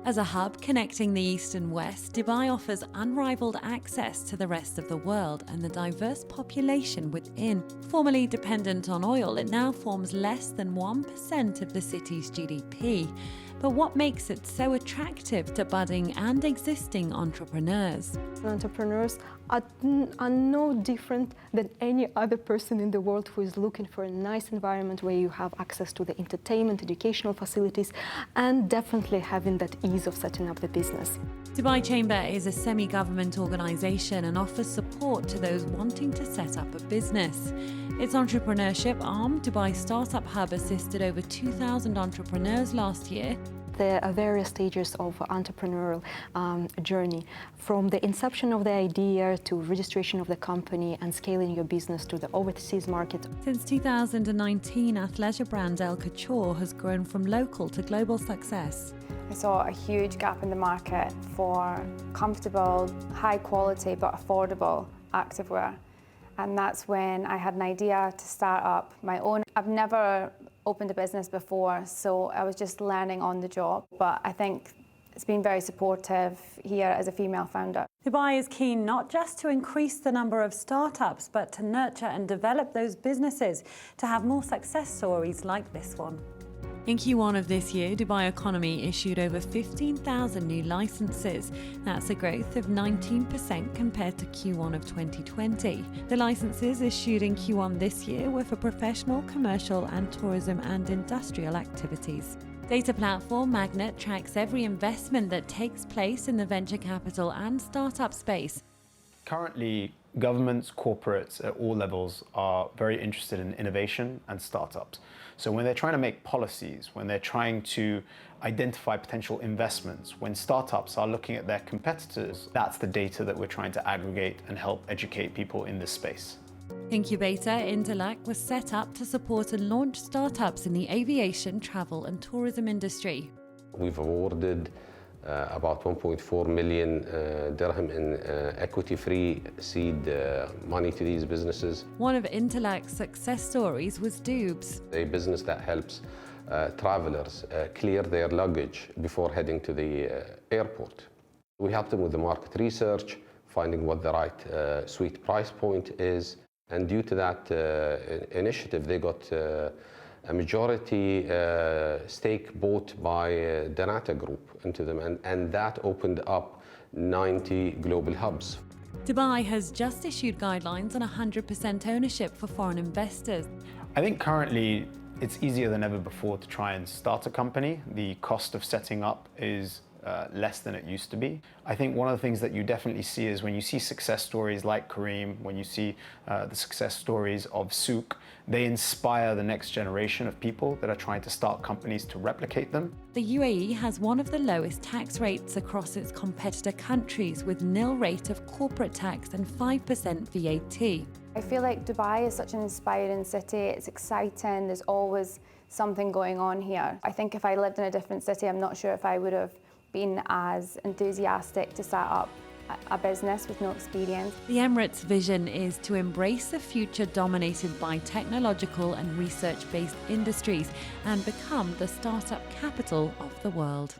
As a hub connecting the East and West, Dubai offers unrivaled access to the rest of the world and the diverse population within. Formerly dependent on oil, it now forms less than 1% of the city's GDP. But what makes it so attractive to budding and existing entrepreneurs? Entrepreneurs are no different than any other person in the world who is looking for a nice environment where you have access to the entertainment, educational facilities, and definitely having that ease of setting up the business. Dubai Chamber is a semi-government organisation and offers support to those wanting to set up a business. Its entrepreneurship arm, Dubai Startup Hub, assisted over 2,000 entrepreneurs last year. There are various stages of entrepreneurial journey, from the inception of the idea to registration of the company and scaling your business to the overseas market. Since 2019, athleisure brand El Couture has grown from local to global success. I saw a huge gap in the market for comfortable, high quality but affordable activewear. And that's when I had an idea to start up my own. I've never opened a business before, so I was just learning on the job. But I think it's been very supportive here as a female founder. Dubai is keen not just to increase the number of startups, but to nurture and develop those businesses to have more success stories like this one. In Q1 of this year, Dubai Economy issued over 15,000 new licenses. That's a growth of 19% compared to Q1 of 2020. The licenses issued in Q1 this year were for professional, commercial, and tourism and industrial activities. Data platform Magnet tracks every investment that takes place in the venture capital and startup space. Currently, governments, corporates at all levels are very interested in innovation and startups. So when they're trying to make policies, when they're trying to identify potential investments, when startups are looking at their competitors, that's the data that we're trying to aggregate and help educate people in this space. Incubator Interlac was set up to support and launch startups in the aviation, travel and tourism industry. We've awarded about 1.4 million dirham in equity-free seed money to these businesses. One of Interlac's success stories was Dubes, a business that helps travelers clear their luggage before heading to the airport. We help them with the market research, finding what the right sweet price point is, and due to that initiative, they got a majority stake bought by Danata Group into them, and that opened up 90 global hubs. Dubai has just issued guidelines on 100% ownership for foreign investors. I think currently it's easier than ever before to try and start a company. The cost of setting up is less than it used to be. I think one of the things that you definitely see is when you see success stories like Kareem, when you see the success stories of Souk, they inspire the next generation of people that are trying to start companies to replicate them. The UAE has one of the lowest tax rates across its competitor countries, with nil rate of corporate tax and 5% VAT. I feel like Dubai is such an inspiring city. It's exciting. There's always something going on here. I think if I lived in a different city, I'm not sure if I would have been as enthusiastic to set up a business with no experience. The Emirates' vision is to embrace a future dominated by technological and research-based industries and become the startup capital of the world.